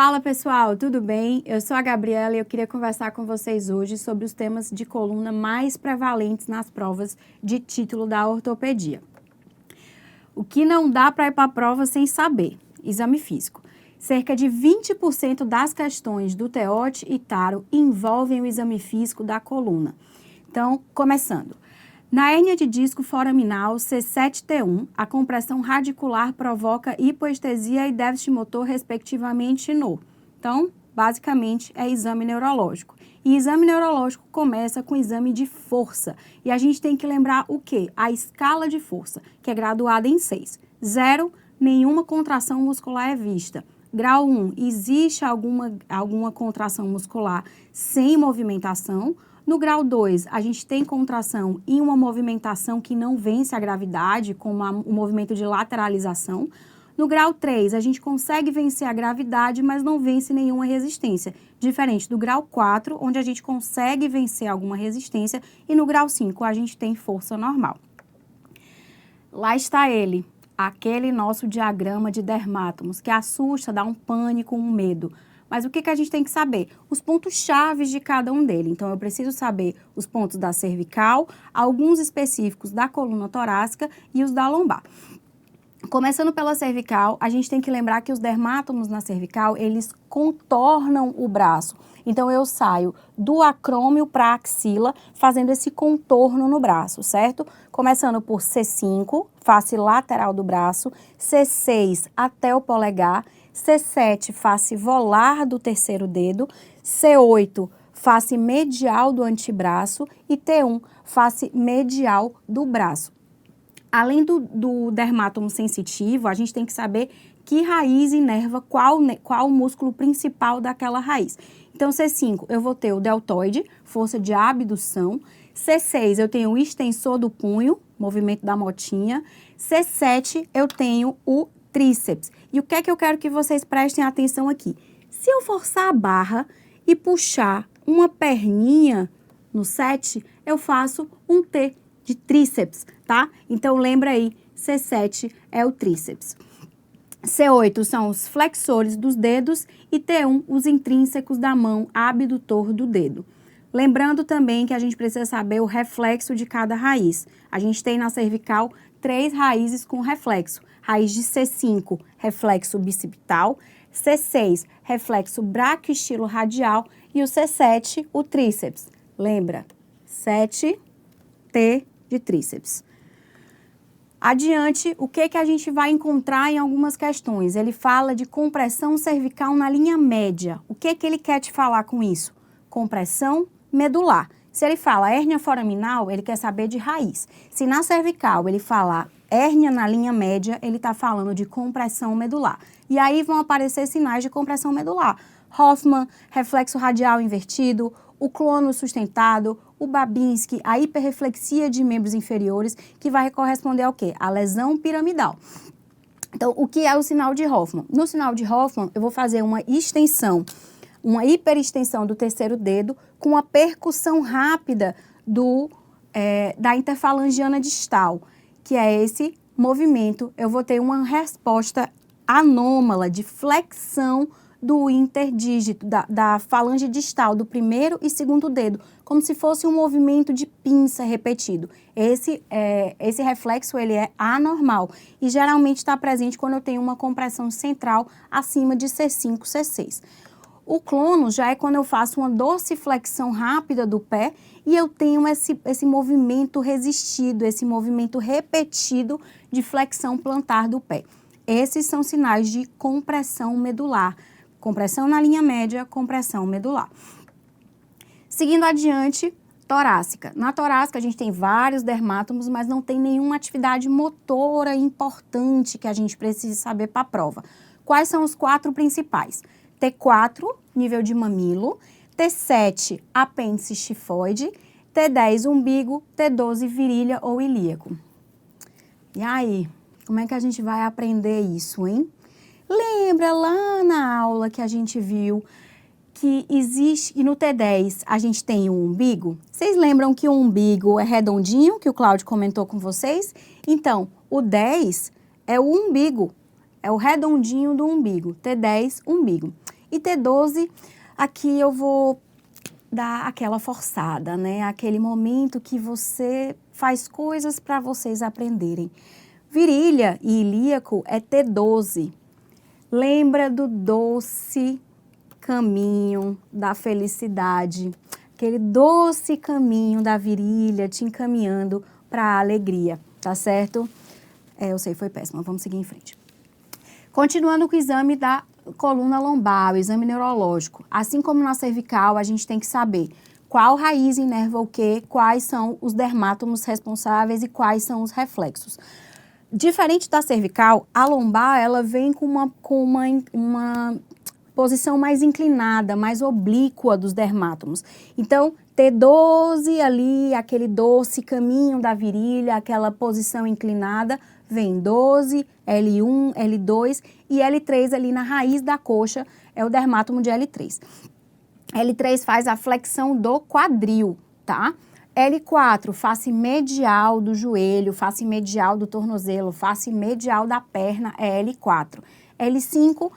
Fala pessoal, tudo bem? Eu sou a Gabriela e eu queria conversar com vocês hoje sobre os temas de coluna mais prevalentes nas provas de título da ortopedia. O que não dá para ir para a prova sem saber? Exame físico. Cerca de 20% das questões do TEOT e TARO envolvem o exame físico da coluna. Então, começando. Na hérnia de disco foraminal C7-T1, a compressão radicular provoca hipoestesia e déficit motor, respectivamente, no. Então, basicamente, é exame neurológico. E exame neurológico começa com exame de força. E a gente tem que lembrar o quê? A escala de força, que é graduada em 6. 0, nenhuma contração muscular é vista. Grau 1, existe alguma contração muscular sem movimentação. No grau 2, a gente tem contração e uma movimentação que não vence a gravidade, como o movimento de lateralização. No grau 3, a gente consegue vencer a gravidade, mas não vence nenhuma resistência. Diferente do grau 4, onde a gente consegue vencer alguma resistência, e no grau 5, a gente tem força normal. Lá está ele, aquele nosso diagrama de dermátomos, que assusta, dá um pânico, um medo. Mas o que a gente tem que saber? Os pontos chaves de cada um dele. Então, eu preciso saber os pontos da cervical, alguns específicos da coluna torácica e os da lombar. Começando pela cervical, a gente tem que lembrar que os dermátomos na cervical, eles contornam o braço. Então, eu saio do acrômio para a axila, fazendo esse contorno no braço, certo? Começando por C5, face lateral do braço, C6 até o polegar, C7, face volar do terceiro dedo, C8, face medial do antebraço e T1, face medial do braço. Além do dermátomo sensitivo, a gente tem que saber que raiz inerva qual o músculo principal daquela raiz. Então, C5, eu vou ter o deltoide, força de abdução. C6, eu tenho o extensor do punho, movimento da motinha. C7, eu tenho o tríceps. E o que é que eu quero que vocês prestem atenção aqui? Se eu forçar a barra e puxar uma perninha no 7, eu faço um T de tríceps, tá? Então, lembra aí, C7 é o tríceps. C8 são os flexores dos dedos e T1, os intrínsecos da mão, abdutor do dedo. Lembrando também que a gente precisa saber o reflexo de cada raiz. A gente tem na cervical 3 raízes com reflexo. Raiz de C5, reflexo bicipital, C6, reflexo braquioestilo-radial e o C7, o tríceps. Lembra? 7, T de tríceps. Adiante, o que a gente vai encontrar em algumas questões? Ele fala de compressão cervical na linha média. O que ele quer te falar com isso? Compressão medular. Se ele fala hérnia foraminal, ele quer saber de raiz. Se na cervical ele falar hérnia na linha média, ele está falando de compressão medular. E aí vão aparecer sinais de compressão medular. Hoffman, reflexo radial invertido, o clono sustentado, o Babinski, a hiperreflexia de membros inferiores, que vai corresponder ao quê? A lesão piramidal. Então, o que é o sinal de Hoffman? No sinal de Hoffman, eu vou fazer uma extensão, uma hiperextensão do terceiro dedo com a percussão rápida da interfalangiana distal, que é esse movimento. Eu vou ter uma resposta anômala de flexão do interdígito, da falange distal, do primeiro e segundo dedo, como se fosse um movimento de pinça repetido. Esse reflexo, ele é anormal e geralmente está presente quando eu tenho uma compressão central acima de C5, C6. O clono já é quando eu faço uma dorsiflexão rápida do pé e eu tenho esse movimento resistido, esse movimento repetido de flexão plantar do pé. Esses são sinais de compressão medular. Compressão na linha média, compressão medular. Seguindo adiante, torácica. Na torácica a gente tem vários dermátomos, mas não tem nenhuma atividade motora importante que a gente precise saber para a prova. Quais são os 4 principais? T4, nível de mamilo, T7, apêndice xifoide, T10, umbigo, T12, virilha ou ilíaco. E aí, como é que a gente vai aprender isso, hein? Lembra lá na aula que a gente viu que existe, e no T10 a gente tem o umbigo? Vocês lembram que o umbigo é redondinho, que o Cláudio comentou com vocês? Então, o 10 é o umbigo, é o redondinho do umbigo, T10, umbigo. E T12, aqui eu vou dar aquela forçada, né? Aquele momento que você faz coisas para vocês aprenderem. Virilha e ilíaco é T12. Lembra do doce caminho da felicidade, aquele doce caminho da virilha te encaminhando para a alegria, tá certo? Eu sei, foi péssimo, vamos seguir em frente. Continuando com o exame da coluna lombar, o exame neurológico. Assim como na cervical, a gente tem que saber qual raiz inerva o quê, quais são os dermátomos responsáveis e quais são os reflexos. Diferente da cervical, a lombar, ela vem com uma posição mais inclinada, mais oblíqua dos dermátomos. Então, T12 ali, aquele doce caminho da virilha, aquela posição inclinada, vem 12, L1, L2 e L3 ali na raiz da coxa, é o dermátomo de L3. L3 faz a flexão do quadril, tá? L4, face medial do joelho, face medial do tornozelo, face medial da perna é L4. L5,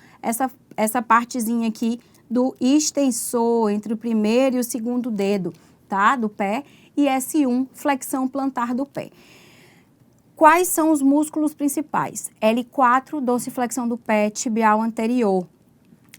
essa partezinha aqui do extensor, entre o primeiro e o segundo dedo, tá? Do pé. E S1, flexão plantar do pé. Quais são os músculos principais? L4, dorsiflexão do pé tibial anterior.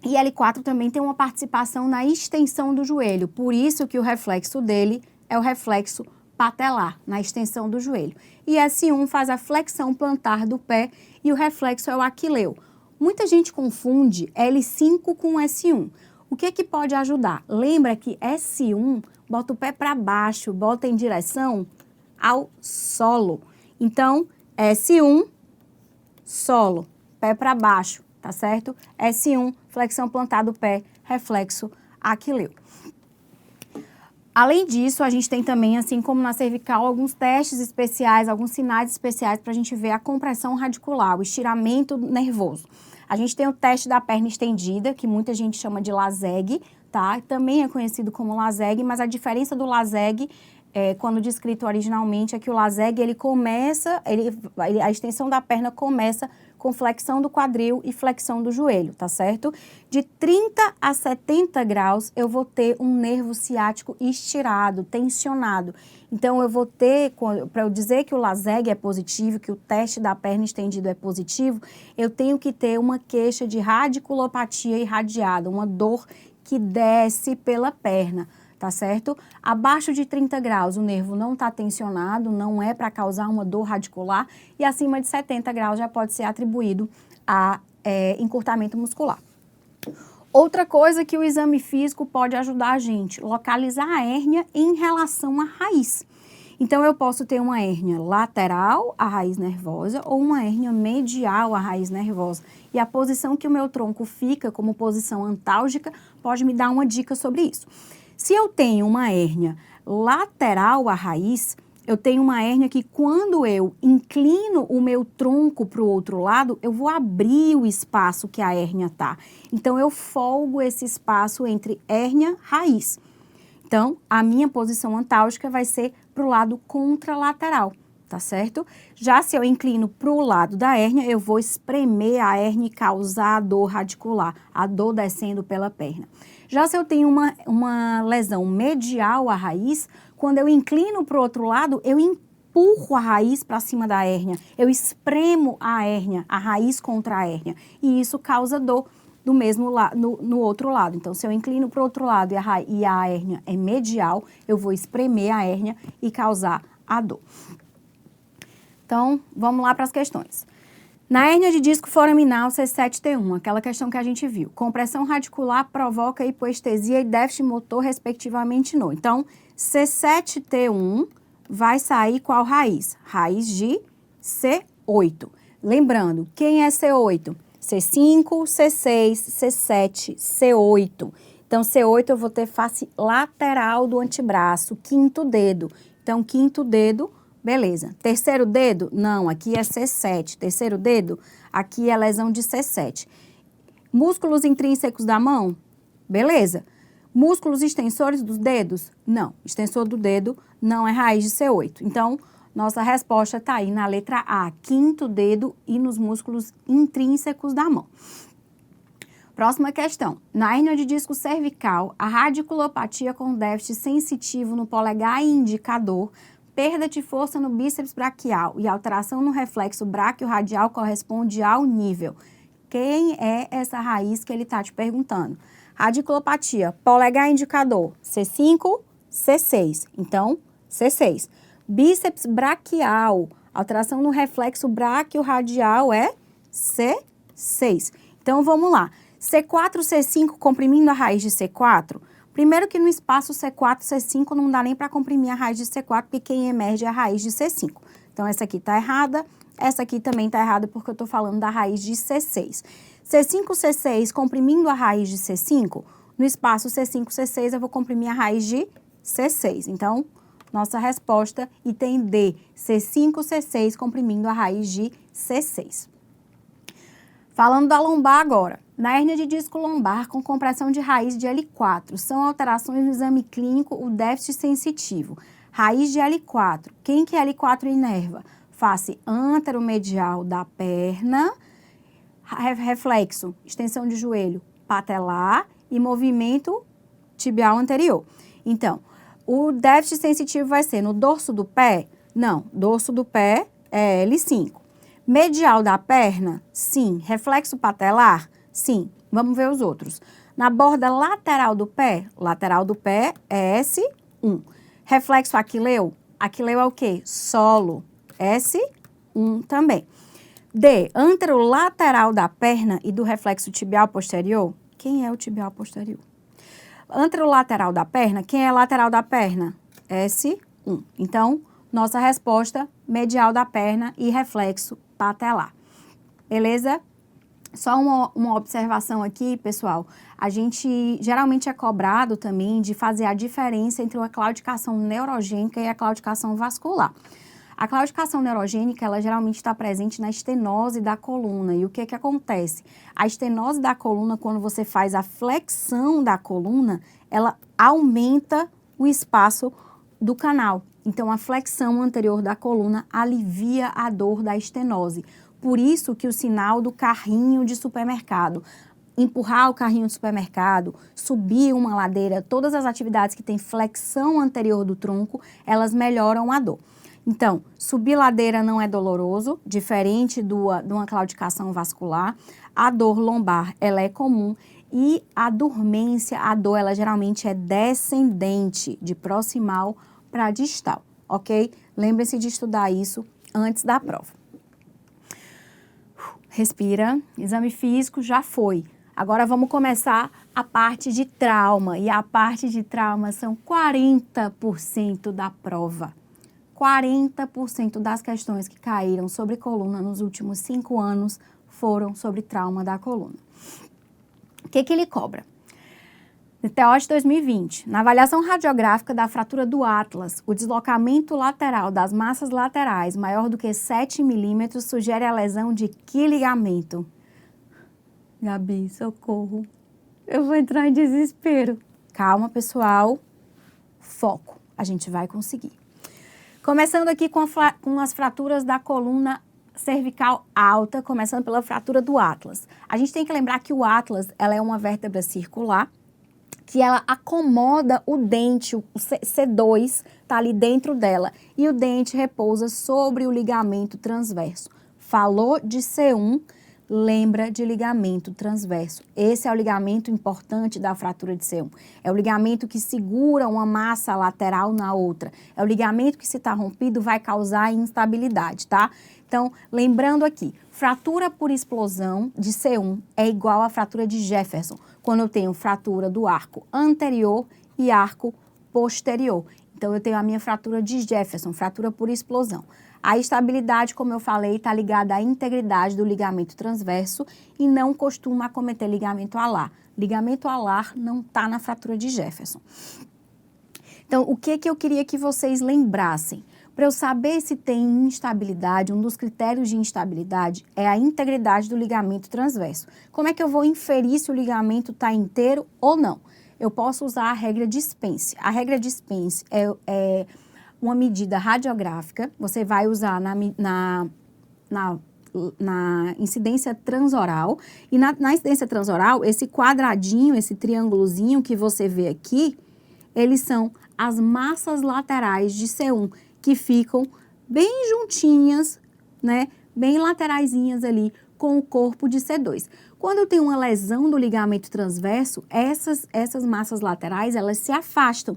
E L4 também tem uma participação na extensão do joelho, por isso que o reflexo dele é o reflexo patelar, na extensão do joelho. E S1 faz a flexão plantar do pé e o reflexo é o aquileu. Muita gente confunde L5 com S1. O que é que pode ajudar? Lembra que S1 bota o pé para baixo, bota em direção ao solo. Então, S1, solo, pé para baixo, tá certo? S1, flexão plantar do pé, reflexo aquileu. Além disso, a gente tem também, assim como na cervical, alguns testes especiais, alguns sinais especiais para a gente ver a compressão radicular, o estiramento nervoso. A gente tem o teste da perna estendida, que muita gente chama de LASEG, tá? Também é conhecido como LASEG, mas a diferença do LASEG, quando descrito originalmente, é que o LASEG, a extensão da perna começa com flexão do quadril e flexão do joelho, tá certo? De 30 a 70 graus, eu vou ter um nervo ciático estirado, tensionado. Então, eu vou ter, para eu dizer que o LASEG é positivo, que o teste da perna estendida é positivo, eu tenho que ter uma queixa de radiculopatia irradiada, uma dor que desce pela perna, tá certo? Abaixo de 30 graus, o nervo não está tensionado, não é para causar uma dor radicular, e acima de 70 graus já pode ser atribuído a encurtamento muscular. Outra coisa que o exame físico pode ajudar a gente, localizar a hérnia em relação à raiz. Então, eu posso ter uma hérnia lateral à raiz nervosa ou uma hérnia medial à raiz nervosa. E a posição que o meu tronco fica como posição antálgica pode me dar uma dica sobre isso. Se eu tenho uma hérnia lateral à raiz, eu tenho uma hérnia que quando eu inclino o meu tronco para o outro lado, eu vou abrir o espaço que a hérnia está. Então, eu folgo esse espaço entre hérnia e raiz. Então, a minha posição antálgica vai ser para o lado contralateral, tá certo? Já se eu inclino para o lado da hérnia, eu vou espremer a hérnia e causar a dor radicular, a dor descendo pela perna. Já se eu tenho uma lesão medial à raiz, quando eu inclino para o outro lado, eu empurro a raiz para cima da hérnia, eu espremo a hérnia, a raiz contra a hérnia, e isso causa dor do mesmo no outro lado. Então, se eu inclino para o outro lado e a hérnia é medial, eu vou espremer a hérnia e causar a dor. Então, vamos lá para as questões. Na hérnia de disco foraminal C7T1, aquela questão que a gente viu, compressão radicular provoca hipoestesia e déficit motor, respectivamente, no. Então, C7T1 vai sair qual raiz? Raiz de C8. Lembrando, quem é C8? C5, C6, C7, C8. Então, C8 eu vou ter face lateral do antebraço, quinto dedo. Então, quinto dedo, beleza. Terceiro dedo? Não, aqui é C7. Terceiro dedo? Aqui é lesão de C7. Músculos intrínsecos da mão? Beleza. Músculos extensores dos dedos? Não. Extensor do dedo não é raiz de C8. Então, nossa resposta está aí na letra A, quinto dedo e nos músculos intrínsecos da mão. Próxima questão. Na hérnia de disco cervical, a radiculopatia com déficit sensitivo no polegar e indicador, perda de força no bíceps braquial e alteração no reflexo braquio-radial corresponde ao nível. Quem é essa raiz que ele está te perguntando? Radiculopatia, polegar indicador, C5, C6. Então, C6. Bíceps braquial, alteração no reflexo braquio-radial é C6. Então, vamos lá. C4, C5, comprimindo a raiz de C4. Primeiro que no espaço C4, C5 não dá nem para comprimir a raiz de C4, porque quem emerge é a raiz de C5. Então, essa aqui está errada, essa aqui também está errada, porque eu estou falando da raiz de C6. C5, C6, comprimindo a raiz de C5, no espaço C5, C6, eu vou comprimir a raiz de C6. Então, nossa resposta, item D, C5, C6, comprimindo a raiz de C6. Falando da lombar agora. Na hérnia de disco lombar com compressão de raiz de L4, são alterações no exame clínico o déficit sensitivo. Raiz de L4, quem que L4 inerva? Face anteromedial da perna, reflexo, extensão de joelho patelar e movimento tibial anterior. Então, o déficit sensitivo vai ser no dorso do pé? Não, dorso do pé é L5. Medial da perna? Sim. Reflexo patelar? Sim. Vamos ver os outros. Na borda lateral do pé é S1. Reflexo aquileu? Aquileu é o quê? Solo. S1 também. D. Anterolateral da perna e do reflexo tibial posterior? Quem é o tibial posterior? Anterolateral da perna, quem é lateral da perna? S1. Então, nossa resposta, medial da perna e reflexo patelar. Beleza? Só uma observação aqui, pessoal. A gente geralmente é cobrado também de fazer a diferença entre a claudicação neurogênica e a claudicação vascular. A claudicação neurogênica, ela geralmente está presente na estenose da coluna. E o que acontece? A estenose da coluna, quando você faz a flexão da coluna, ela aumenta o espaço do canal. Então, a flexão anterior da coluna alivia a dor da estenose. Por isso que o sinal do carrinho de supermercado, empurrar o carrinho de supermercado, subir uma ladeira, todas as atividades que têm flexão anterior do tronco, elas melhoram a dor. Então, subir ladeira não é doloroso, diferente de uma claudicação vascular. A dor lombar, ela é comum e a dormência, a dor, ela geralmente é descendente, de proximal para distal, ok? Lembre-se de estudar isso antes da prova. Respira, exame físico já foi. Agora vamos começar a parte de trauma. E a parte de trauma são 40% da prova. 40% das questões que caíram sobre coluna nos últimos 5 anos foram sobre trauma da coluna. O que ele cobra? TEOS 2020, na avaliação radiográfica da fratura do Atlas, o deslocamento lateral das massas laterais maior do que 7 milímetros sugere a lesão de que ligamento? Gabi, socorro. Eu vou entrar em desespero. Calma, pessoal. Foco. A gente vai conseguir. Começando aqui com as fraturas da coluna cervical alta, começando pela fratura do Atlas. A gente tem que lembrar que o Atlas, ela é uma vértebra circular, que ela acomoda o dente, o C2 está ali dentro dela, e o dente repousa sobre o ligamento transverso. Falou de C1, lembra de ligamento transverso. Esse é o ligamento importante da fratura de C1. É o ligamento que segura uma massa lateral na outra. É o ligamento que, se está rompido, vai causar instabilidade, tá? Então, lembrando aqui, fratura por explosão de C1 é igual à fratura de Jefferson, quando eu tenho fratura do arco anterior e arco posterior. Então, eu tenho a minha fratura de Jefferson, fratura por explosão. A estabilidade, como eu falei, está ligada à integridade do ligamento transverso e não costuma acometer ligamento alar. Ligamento alar não está na fratura de Jefferson. Então, o que eu queria que vocês lembrassem? Para eu saber se tem instabilidade, um dos critérios de instabilidade é a integridade do ligamento transverso. Como é que eu vou inferir se o ligamento está inteiro ou não? Eu posso usar a regra de Spence. A regra de Spence é uma medida radiográfica. Você vai usar na na incidência transoral. E na incidência transoral, esse quadradinho, esse triângulozinho que você vê aqui, eles são as massas laterais de C1, que ficam bem juntinhas, né? Bem lateraisinhas ali com o corpo de C2. Quando eu tenho uma lesão do ligamento transverso, essas massas laterais, elas se afastam.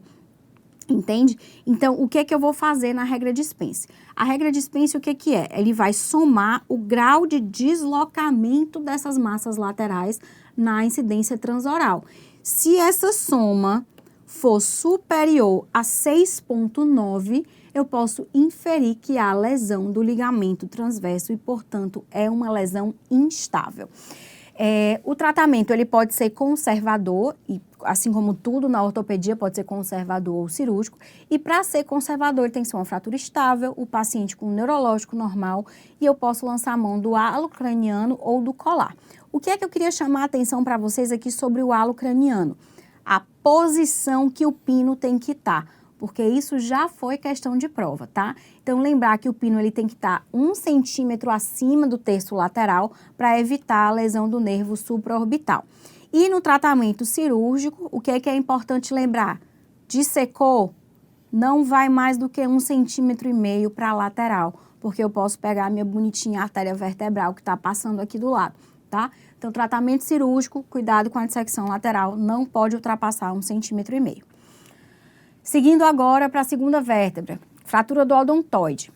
Entende? Então, o que é que eu vou fazer na regra de Spence? A regra de Spence, o que que é? Ele vai somar o grau de deslocamento dessas massas laterais na incidência transoral. Se essa soma for superior a 6,9, eu posso inferir que há lesão do ligamento transverso e, portanto, é uma lesão instável. O tratamento ele pode ser conservador, e assim como tudo na ortopedia pode ser conservador ou cirúrgico, e para ser conservador tem que ser uma fratura estável, o paciente com neurológico normal, e eu posso lançar a mão do halo craniano ou do colar. O que é que eu queria chamar a atenção para vocês aqui sobre o halo craniano? A posição que o pino tem que estar, porque isso já foi questão de prova, tá? Então, lembrar que o pino ele tem que estar 1 centímetro acima do terço lateral para evitar a lesão do nervo supraorbital. E no tratamento cirúrgico, o que é importante lembrar? Dissecou, não vai mais do que 1,5 centímetros para a lateral, porque eu posso pegar a minha bonitinha artéria vertebral que está passando aqui do lado, tá? Então, tratamento cirúrgico, cuidado com a dissecção lateral, não pode ultrapassar 1,5 centímetros. Seguindo agora para a segunda vértebra, fratura do odontoide.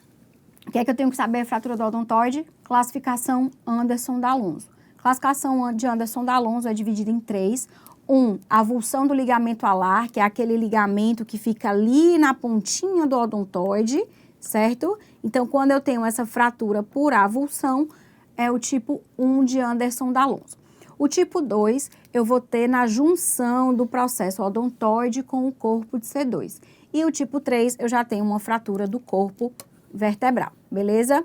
O que é que eu tenho que saber? Fratura do odontoide, classificação Anderson-D'Alonso. Classificação de Anderson-D'Alonso é dividida em 3. Avulsão do ligamento alar, que é aquele ligamento que fica ali na pontinha do odontoide, certo? Então, quando eu tenho essa fratura por avulsão, é o tipo 1 de Anderson-D'Alonso. O tipo 2, eu vou ter na junção do processo odontoide com o corpo de C2. E o tipo 3, eu já tenho uma fratura do corpo vertebral, beleza?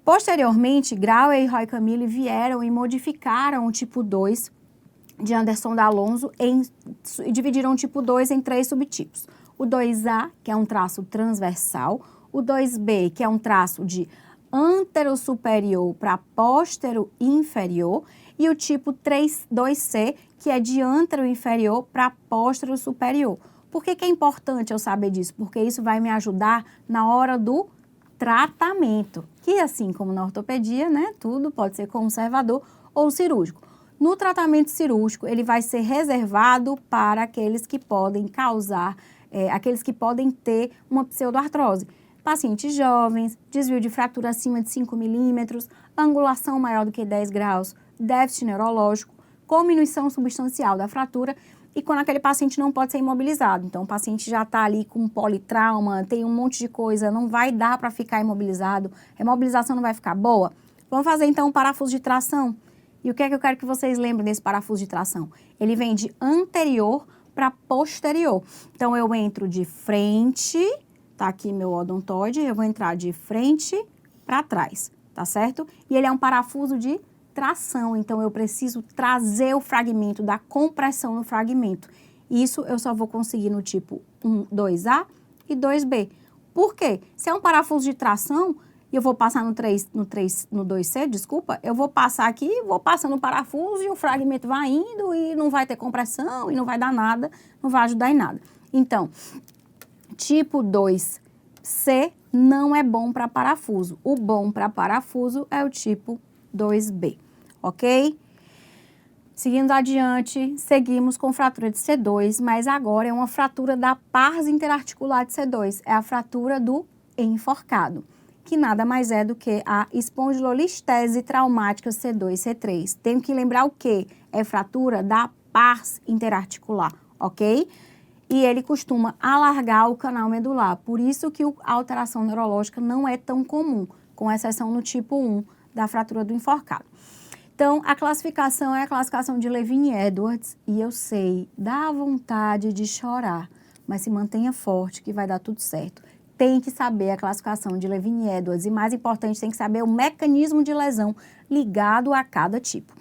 Posteriormente, Grauer e Roy Camille vieram e modificaram o tipo 2 de Anderson-D'Alonso e dividiram o tipo 2 em 3 subtipos. O 2A, que é um traço transversal, o 2B, que é um traço de antero-superior para póstero-inferior, e o tipo 2C, que é de antero-inferior para póstero-superior. Por que é importante eu saber disso? Porque isso vai me ajudar na hora do tratamento, que assim como na ortopedia, né, tudo pode ser conservador ou cirúrgico. No tratamento cirúrgico, ele vai ser reservado para aqueles que podem causar, aqueles que podem ter uma pseudoartrose. Pacientes jovens, desvio de fratura acima de 5 milímetros, angulação maior do que 10 graus, déficit neurológico, diminuição substancial da fratura e quando aquele paciente não pode ser imobilizado. Então, o paciente já está ali com politrauma, tem um monte de coisa, não vai dar para ficar imobilizado, a imobilização não vai ficar boa. Vamos fazer então um parafuso de tração. E o que é que eu quero que vocês lembrem desse parafuso de tração? Ele vem de anterior para posterior. Então, eu entro de frente, tá aqui meu odontoide, eu vou entrar de frente para trás, tá certo? E ele é um parafuso de tração, então eu preciso trazer o fragmento, dar compressão no fragmento. Isso eu só vou conseguir no tipo 2A e 2B. Por quê? Se é um parafuso de tração, e eu vou passar no 2C, desculpa, eu vou passar aqui, vou passando o parafuso e o fragmento vai indo e não vai ter compressão e não vai dar nada, não vai ajudar em nada. Então, tipo 2C não é bom para parafuso. O bom para parafuso é o tipo 2B, ok? Seguindo adiante, seguimos com fratura de C2, mas agora é uma fratura da pars interarticular de C2, é a fratura do enforcado, que nada mais é do que a espondilolistese traumática C2-C3. Tenho que lembrar o quê? É fratura da pars interarticular, ok? E ele costuma alargar o canal medular, por isso que a alteração neurológica não é tão comum, com exceção no tipo 1 da fratura do enforcado. Então, a classificação é a classificação de Levine-Edwards, e eu sei, dá vontade de chorar, mas se mantenha forte que vai dar tudo certo. Tem que saber a classificação de Levine-Edwards e, mais importante, tem que saber o mecanismo de lesão ligado a cada tipo.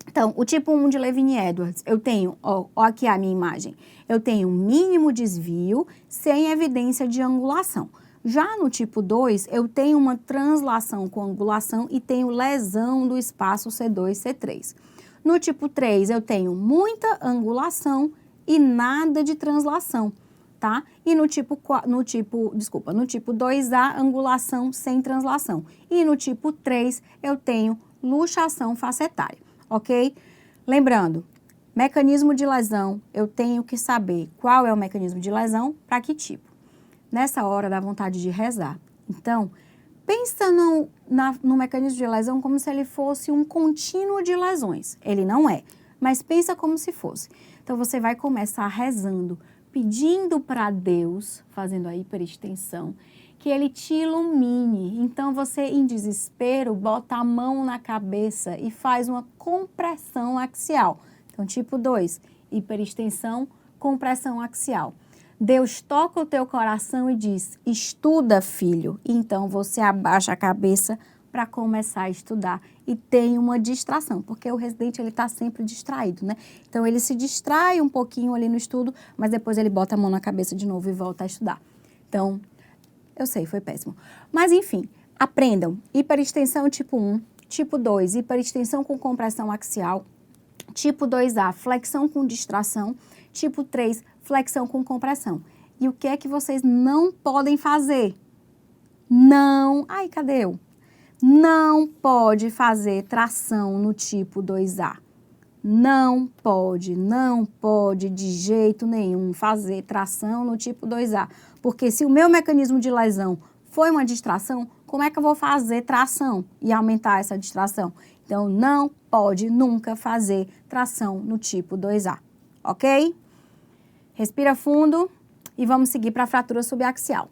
Então, o tipo 1 de Levine-Edwards, eu tenho, ó aqui a minha imagem, eu tenho mínimo desvio sem evidência de angulação. Já no tipo 2, eu tenho uma translação com angulação e tenho lesão do espaço C2, C3. No tipo 3, eu tenho muita angulação e nada de translação, tá? E no tipo 2A, angulação sem translação. E no tipo 3, eu tenho luxação facetária, ok? Lembrando, mecanismo de lesão, eu tenho que saber qual é o mecanismo de lesão para que tipo. Nessa hora dá vontade de rezar. Então, pensa no mecanismo de lesão como se ele fosse um contínuo de lesões. Ele não é, mas pensa como se fosse. Então, você vai começar rezando, pedindo para Deus, fazendo a hiperextensão, que ele te ilumine. Então, você, em desespero, bota a mão na cabeça e faz uma compressão axial. Então, tipo 2, hiperextensão, compressão axial. Deus toca o teu coração e diz, estuda, filho. Então, você abaixa a cabeça para começar a estudar. E tem uma distração, porque o residente, ele está sempre distraído, né? Então, ele se distrai um pouquinho ali no estudo, mas depois ele bota a mão na cabeça de novo e volta a estudar. Então, eu sei, foi péssimo. Mas, enfim, aprendam. Hiperextensão tipo 1, tipo 2, hiperextensão com compressão axial. Tipo 2A, flexão com distração. Tipo 3, flexão com compressão. E o que é que vocês não podem fazer? Não... Ai, cadê eu? Não pode fazer tração no tipo 2A. Não pode de jeito nenhum fazer tração no tipo 2A. Porque se o meu mecanismo de lesão foi uma distração, como é que eu vou fazer tração e aumentar essa distração? Então, não pode nunca fazer tração no tipo 2A, ok? Respira fundo e vamos seguir para a fratura subaxial.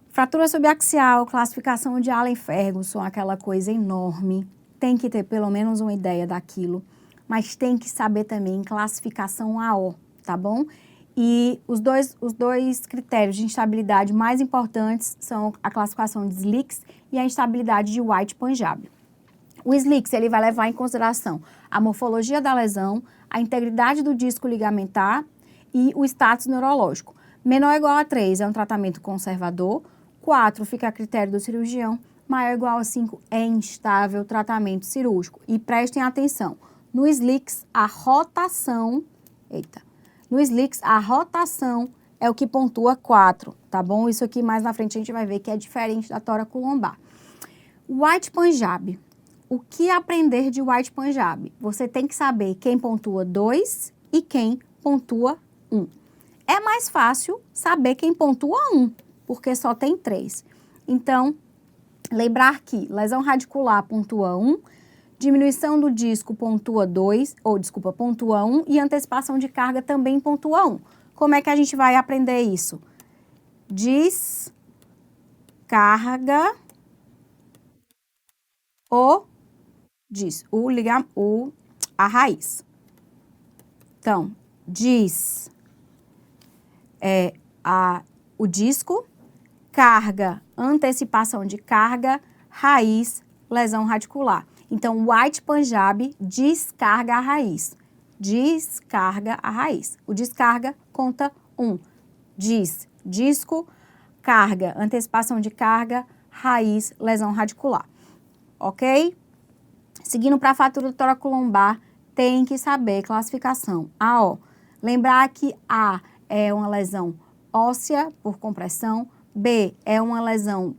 Fratura subaxial, classificação de Allen-Ferguson, aquela coisa enorme. Tem que ter pelo menos uma ideia daquilo, mas tem que saber também classificação AO, tá bom? E os dois critérios de instabilidade mais importantes são a classificação de Slicks e a instabilidade de White-Punjabi. O Slicks, ele vai levar em consideração a morfologia da lesão, a integridade do disco ligamentar e o status neurológico. Menor ou igual a 3 é um tratamento conservador, 4 fica a critério do cirurgião, maior ou igual a 5 é instável, tratamento cirúrgico. E prestem atenção, no Slicks a rotação é o que pontua 4, tá bom? Isso aqui mais na frente a gente vai ver que é diferente da toracolombar. White-Punjabi. O que aprender de White-Punjabi? Você tem que saber quem pontua 2 e quem pontua 1. É mais fácil saber quem pontua 1, porque só tem 3. Então, lembrar que lesão radicular pontua 1, diminuição do disco pontua 1 e antecipação de carga também pontua 1. Como é que a gente vai aprender isso? Descarga a raiz. Então, o disco, carga, antecipação de carga, raiz, lesão radicular. Então, White-Punjabi descarga a raiz. Descarga a raiz. O descarga conta 1. Disco, carga, antecipação de carga, raiz, lesão radicular. Ok? Seguindo para a fratura toracolombar, tem que saber classificação AO. Lembrar que A é uma lesão óssea por compressão, B é uma lesão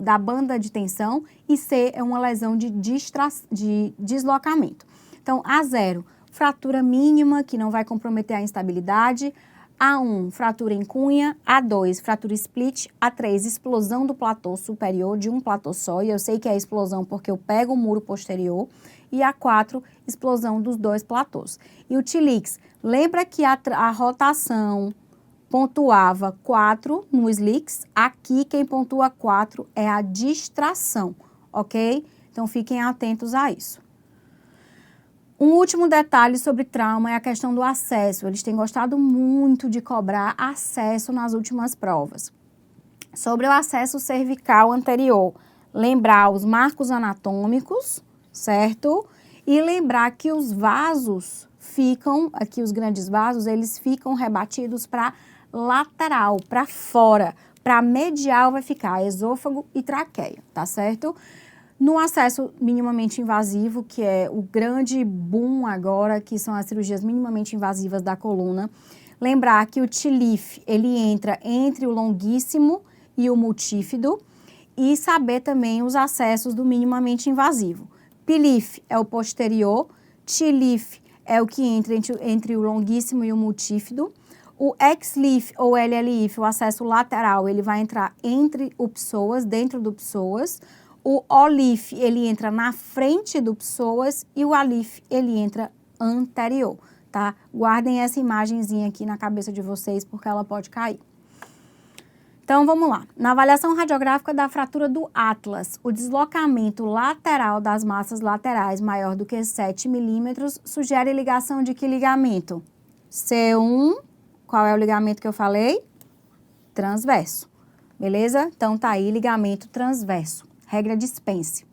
da banda de tensão e C é uma lesão de deslocamento. Então, A0, fratura mínima que não vai comprometer a instabilidade. A1, fratura em cunha. A2, fratura split. A3, explosão do platô superior de um platô só. E eu sei que é explosão porque eu pego o muro posterior. E A4, explosão dos dois platôs. E o TLIX, lembra que a rotação pontuava 4 no Slicks. Aqui quem pontua 4 é a distração, ok? Então fiquem atentos a isso. Um último detalhe sobre trauma é a questão do acesso. Eles têm gostado muito de cobrar acesso nas últimas provas. Sobre o acesso cervical anterior, lembrar os marcos anatômicos, certo? E lembrar que os vasos ficam, aqui os grandes vasos, eles ficam rebatidos para lateral, para fora. Para medial vai ficar esôfago e traqueia, tá certo? No acesso minimamente invasivo, que é o grande boom agora, que são as cirurgias minimamente invasivas da coluna, lembrar que o TLIF, ele entra entre o longuíssimo e o multífido, e saber também os acessos do minimamente invasivo. PLIF é o posterior, TLIF é o que entra entre o longuíssimo e o multífido. O XLIF ou LLIF, o acesso lateral, ele vai entrar entre o psoas, dentro do psoas. O OLIF, ele entra na frente do psoas e o ALIF, ele entra anterior, tá? Guardem essa imagenzinha aqui na cabeça de vocês, porque ela pode cair. Então, vamos lá. Na avaliação radiográfica da fratura do atlas, o deslocamento lateral das massas laterais maior do que 7 milímetros sugere ligação de que ligamento? C1, qual é o ligamento que eu falei? Transverso. Beleza? Então, tá aí ligamento transverso. Regra de Spence.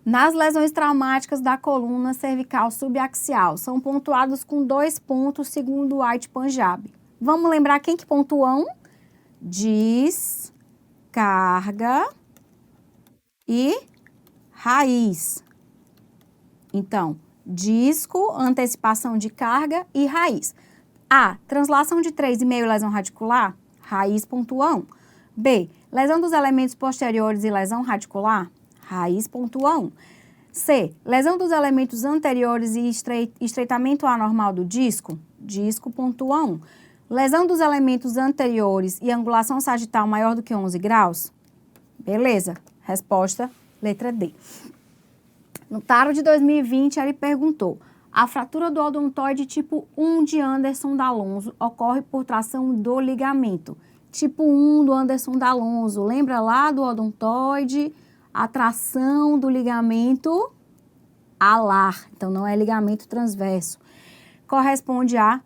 Nas lesões traumáticas da coluna cervical subaxial, são pontuados com 2 pontos segundo White Punjab. Vamos lembrar quem que pontua um? Descarga e raiz. Então, disco, antecipação de carga e raiz. A, translação de 3,5 lesão radicular, raiz pontua 1. B, lesão dos elementos posteriores e lesão radicular, raiz pontua 1. C, lesão dos elementos anteriores e estreitamento anormal do disco, disco pontua 1. Lesão dos elementos anteriores e angulação sagital maior do que 11 graus? Beleza. Resposta, letra D. No Taro de 2020, ele perguntou: a fratura do odontoide tipo 1 de Anderson D'Alonso ocorre por tração do ligamento. Tipo 1 do Anderson D'Alonso, lembra lá do odontoide? A tração do ligamento alar, então não é ligamento transverso. Corresponde a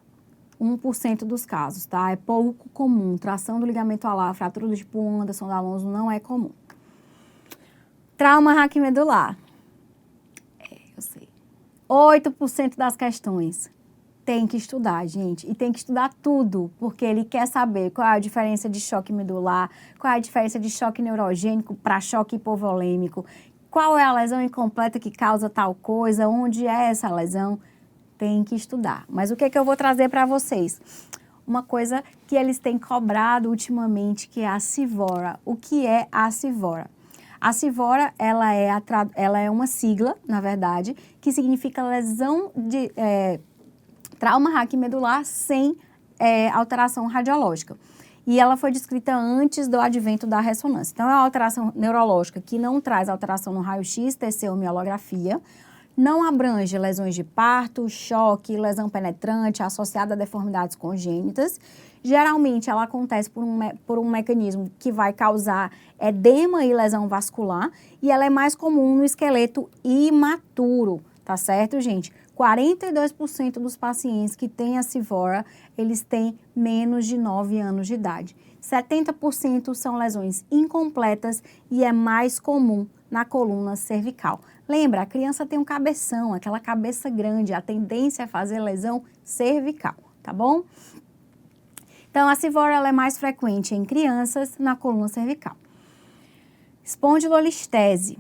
1% dos casos, tá? É pouco comum. Tração do ligamento alar, fratura do tipo 1 Anderson D'Alonso não é comum. Trauma raquimedular. Eu sei. 8% das questões. Tem que estudar, gente. E tem que estudar tudo, porque ele quer saber qual é a diferença de choque medular, qual é a diferença de choque neurogênico para choque hipovolêmico, qual é a lesão incompleta que causa tal coisa, onde é essa lesão. Tem que estudar. Mas o que eu vou trazer para vocês? Uma coisa que eles têm cobrado ultimamente, que é a CIVORA. O que é a CIVORA? A CIVORA, ela é uma sigla, na verdade, que significa lesão de trauma raquimedular sem alteração radiológica. E ela foi descrita antes do advento da ressonância. Então, é uma alteração neurológica que não traz alteração no raio-x, TC ou mielografia, não abrange lesões de parto, choque, lesão penetrante associada a deformidades congênitas. Geralmente, ela acontece por um mecanismo que vai causar edema e lesão vascular, e ela é mais comum no esqueleto imaturo, tá certo, gente? 42% dos pacientes que têm a CIVORA, eles têm menos de 9 anos de idade. 70% são lesões incompletas e é mais comum na coluna cervical. Lembra, a criança tem um cabeção, aquela cabeça grande, a tendência é fazer lesão cervical, tá bom? Então, a CIVORA ela é mais frequente em crianças na coluna cervical. Espondilolistese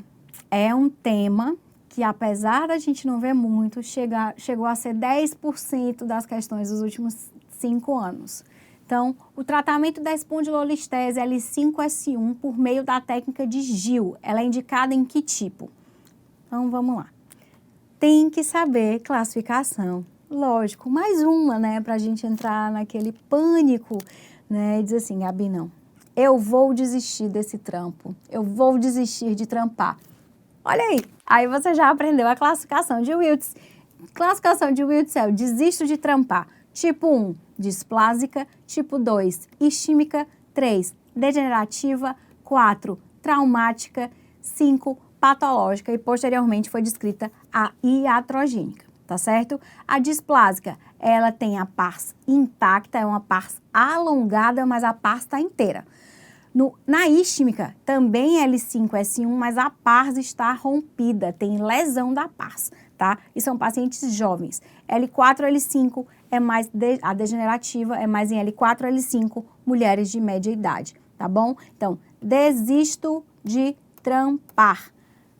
é um tema que, apesar da gente não ver muito, chegou a ser 10% das questões dos últimos 5 anos. Então, o tratamento da espondilolistese L5-S1 por meio da técnica de Gil, ela é indicada em que tipo? Então, vamos lá. Tem que saber classificação. Lógico, mais uma, né, pra gente entrar naquele pânico, né, e dizer assim, Gabi, não, eu vou desistir desse trampo, eu vou desistir de trampar. Olha aí você já aprendeu a classificação de Wiltz. Classificação de Wiltz é o desisto de trampar. Tipo 1, displásica. Tipo 2, isquímica. 3, degenerativa. 4, traumática. 5, patológica. E posteriormente foi descrita a iatrogênica, tá certo? A displásica, ela tem a pars intacta, é uma pars alongada, mas a pars está inteira. Na isquímica, também L5-S1, mas a pars está rompida, tem lesão da pars, tá? E são pacientes jovens. L4, L5, a degenerativa é mais em L4, L5, mulheres de média idade, tá bom? Então, desisto de trampar.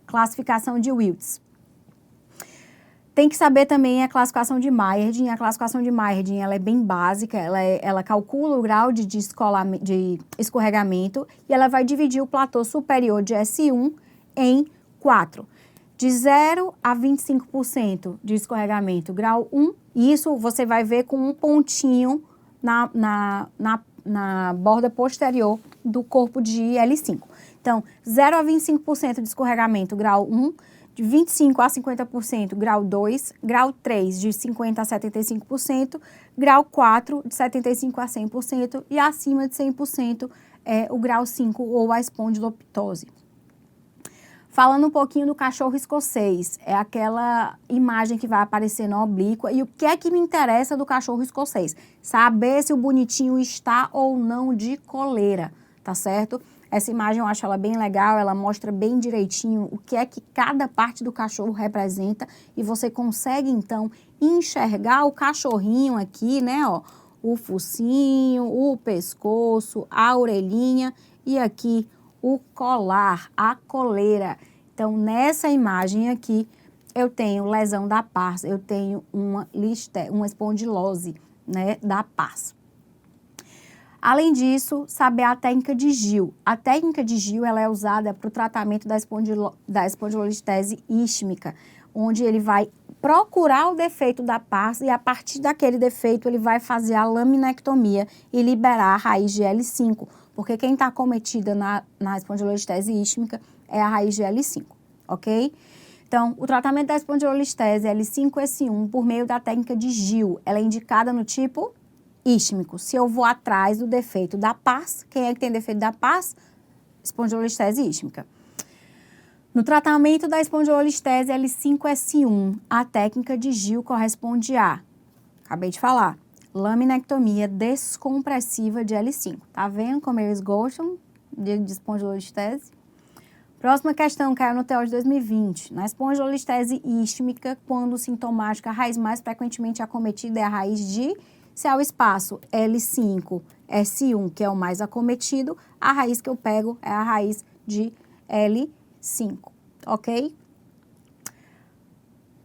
Classificação de Wiltz. Tem que saber também a classificação de Mayerdin. A classificação de Mayerdin, ela é bem básica, ela calcula o grau de escorregamento e ela vai dividir o platô superior de S1 em 4. De 0 a 25% de escorregamento, grau 1, e isso você vai ver com um pontinho na borda posterior do corpo de L5. Então, 0 a 25% de escorregamento, grau 1, de 25% a 50%, grau 2, grau 3, de 50% a 75%, grau 4, de 75% a 100%, e acima de 100% é o grau 5, ou a espondiloptose. Falando um pouquinho do cachorro escocês, é aquela imagem que vai aparecer na oblíqua. E o que é que me interessa do cachorro escocês? Saber se o bonitinho está ou não de coleira, tá certo? Essa imagem eu acho ela bem legal, ela mostra bem direitinho o que é que cada parte do cachorro representa e você consegue, então, enxergar o cachorrinho aqui, né, ó, o focinho, o pescoço, a orelhinha e aqui o colar, a coleira. Então, nessa imagem aqui, eu tenho lesão da pars, eu tenho uma espondilose, né, da pars. Além disso, saber a técnica de Gill. A técnica de Gill, ela é usada para o tratamento da espondilolistese ístmica, onde ele vai procurar o defeito da pars e a partir daquele defeito ele vai fazer a laminectomia e liberar a raiz de L5, porque quem está acometida na espondilolistese ístmica é a raiz de L5, ok? Então, o tratamento da espondilolistese L5-S1 por meio da técnica de Gill, ela é indicada no tipo ístmico. Se eu vou atrás do defeito da pars, quem é que tem defeito da pars? Espondilolistese ístmica. No tratamento da espondilolistese L5-S1, a técnica de Gill corresponde a, acabei de falar, laminectomia descompressiva de L5. Tá vendo como eles gostam de espondilolistese? Próxima questão, caiu no TEOS de 2020. Na espondilolistese ístmica, quando sintomática, a raiz mais frequentemente acometida é a raiz de... Se é o espaço L5, S1, que é o mais acometido, a raiz que eu pego é a raiz de L5, ok?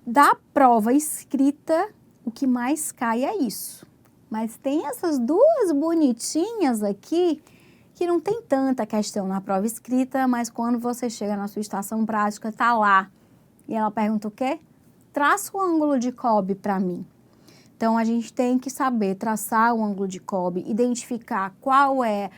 Da prova escrita, o que mais cai é isso. Mas tem essas duas bonitinhas aqui, que não tem tanta questão na prova escrita, mas quando você chega na sua estação prática, tá lá. E ela pergunta o quê? Traça o ângulo de Cobb para mim. Então, a gente tem que saber traçar o ângulo de Cobb, identificar qual é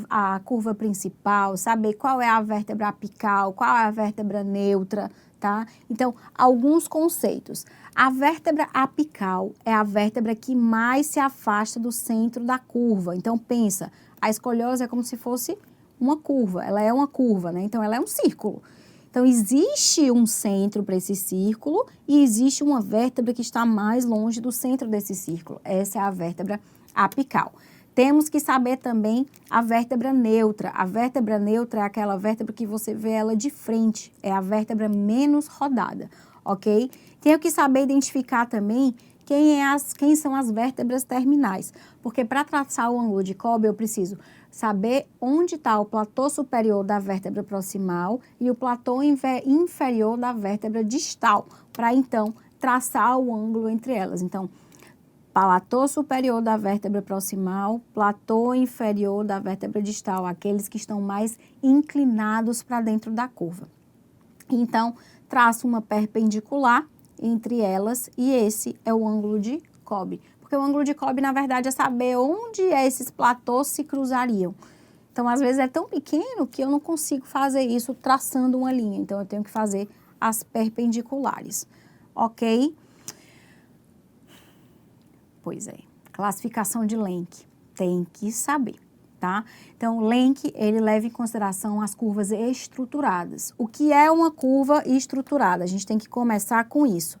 a curva principal, saber qual é a vértebra apical, qual é a vértebra neutra, tá? Então, alguns conceitos. A vértebra apical é a vértebra que mais se afasta do centro da curva. Então, pensa, a escoliose é como se fosse uma curva, ela é uma curva, né? Então, ela é um círculo. Então, existe um centro para esse círculo e existe uma vértebra que está mais longe do centro desse círculo. Essa é a vértebra apical. Temos que saber também a vértebra neutra. A vértebra neutra é aquela vértebra que você vê ela de frente, é a vértebra menos rodada, ok? Tenho que saber identificar também quem são as vértebras terminais, porque para traçar o ângulo de Cobb eu preciso saber onde está o platô superior da vértebra proximal e o platô inferior da vértebra distal, para então traçar o ângulo entre elas. Então, platô superior da vértebra proximal, platô inferior da vértebra distal, aqueles que estão mais inclinados para dentro da curva. Então, traço uma perpendicular entre elas e esse é o ângulo de Cobb. Porque o ângulo de Cobb, na verdade, é saber onde esses platôs se cruzariam. Então, às vezes é tão pequeno que eu não consigo fazer isso traçando uma linha. Então, eu tenho que fazer as perpendiculares, ok? Pois é, classificação de Lenk, tem que saber, tá? Então, Lenk, ele leva em consideração as curvas estruturadas. O que é uma curva estruturada? A gente tem que começar com isso.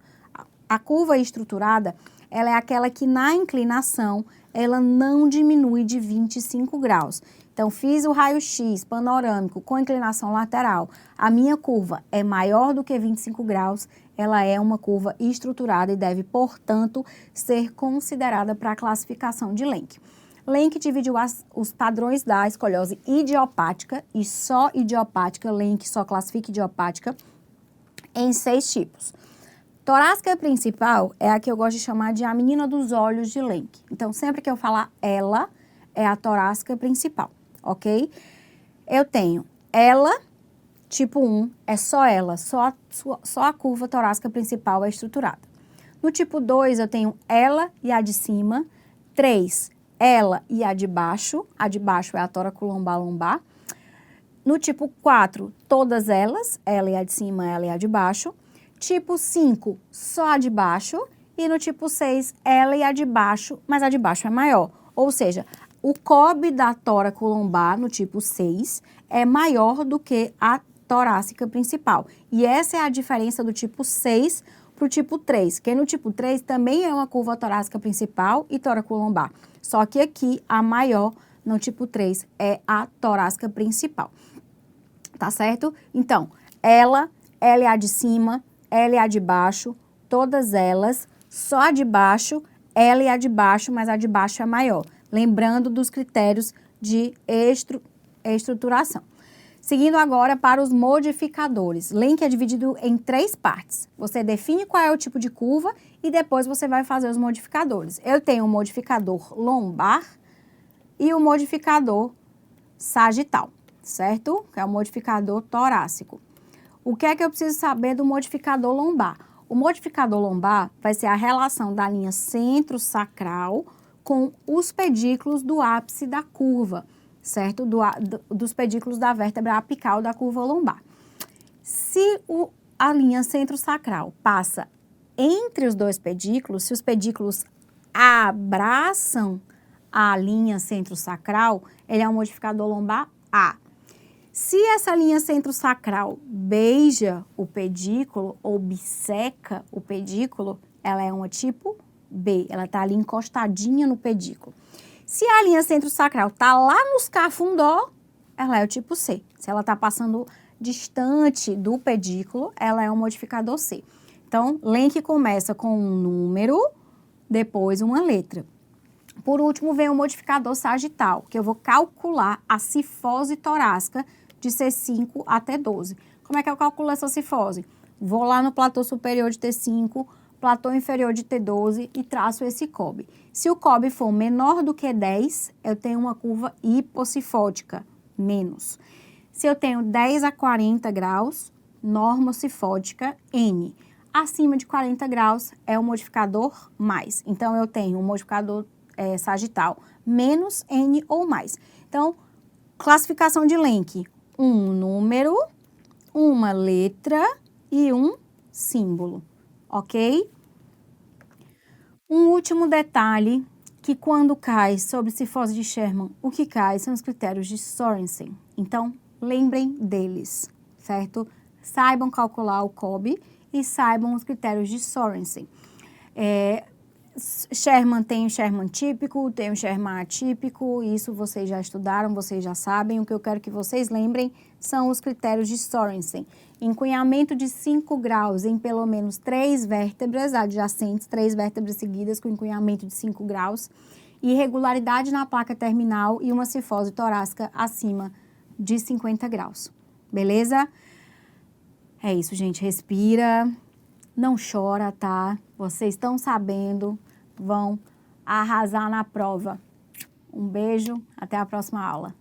A curva estruturada, ela é aquela que na inclinação, ela não diminui de 25 graus. Então, fiz o raio-x panorâmico com inclinação lateral. A minha curva é maior do que 25 graus, ela é uma curva estruturada e deve, portanto, ser considerada para a classificação de Lenk. Lenk dividiu os padrões da escoliose idiopática e só idiopática, Lenk só classifica idiopática, em 6 tipos. Torácica principal é a que eu gosto de chamar de a menina dos olhos de Lenk. Então, sempre que eu falar ela, é a torácica principal, ok? Eu tenho ela, tipo 1, é só ela, só a curva torácica principal é estruturada. No tipo 2, eu tenho ela e a de cima. 3, ela e a de baixo é a tóraco-lombar-lombar. No tipo 4, todas elas, ela e a de cima, ela e a de baixo. Tipo 5, só a de baixo. E no tipo 6, ela e a de baixo, mas a de baixo é maior. Ou seja, o COB da tóraco-lombar no tipo 6 é maior do que a torácica principal. E essa é a diferença do tipo 6 para o tipo 3, que no tipo 3 também é uma curva torácica principal e tóraco-lombar. Só que aqui a maior no tipo 3 é a torácica principal. Tá certo? Então, ela é a de cima, ela é a de baixo, todas elas, só a de baixo, ela é a de baixo, mas a de baixo é maior. Lembrando dos critérios de estruturação. Seguindo agora para os modificadores. Lenk é dividido em 3 partes. Você define qual é o tipo de curva e depois você vai fazer os modificadores. Eu tenho o modificador lombar e o modificador sagital, certo? Que é o modificador torácico. O que é que eu preciso saber do modificador lombar? O modificador lombar vai ser a relação da linha centro-sacral com os pedículos do ápice da curva, certo? Dos pedículos da vértebra apical da curva lombar. Se a linha centro-sacral passa entre os 2 pedículos, se os pedículos abraçam a linha centro-sacral, ele é um modificador lombar A. Se essa linha centro-sacral beija o pedículo ou bisseca o pedículo, ela é uma tipo B, ela está ali encostadinha no pedículo. Se a linha centro-sacral está lá nos cafundó, ela é o tipo C. Se ela está passando distante do pedículo, ela é um modificador C. Então, Lenk começa com um número, depois uma letra. Por último, vem o modificador sagital, que eu vou calcular a cifose torácica de C5 até 12. Como é que eu calculo essa cifose? Vou lá no platô superior de T5, platô inferior de T12 e traço esse COB. Se o COB for menor do que 10, eu tenho uma curva hipocifótica, menos. Se eu tenho 10 a 40 graus, normocifótica, N. Acima de 40 graus é o modificador mais. Então, eu tenho um modificador sagital menos N ou mais. Então, classificação de Lenk, um número, uma letra e um símbolo, ok? Um último detalhe, que quando cai sobre cifose de Sherman, o que cai são os critérios de Sorensen. Então, lembrem deles, certo? Saibam calcular o COB e saibam os critérios de Sorensen. Sherman tem o Sherman típico, tem o Sherman atípico, isso vocês já estudaram, vocês já sabem. O que eu quero que vocês lembrem são os critérios de Sorensen. Encunhamento de 5 graus em pelo menos 3 vértebras adjacentes, 3 vértebras seguidas com encunhamento de 5 graus. Irregularidade na placa terminal e uma cifose torácica acima de 50 graus. Beleza? É isso, gente. Respira. Não chora, tá? Vocês estão sabendo, vão arrasar na prova. Um beijo, até a próxima aula.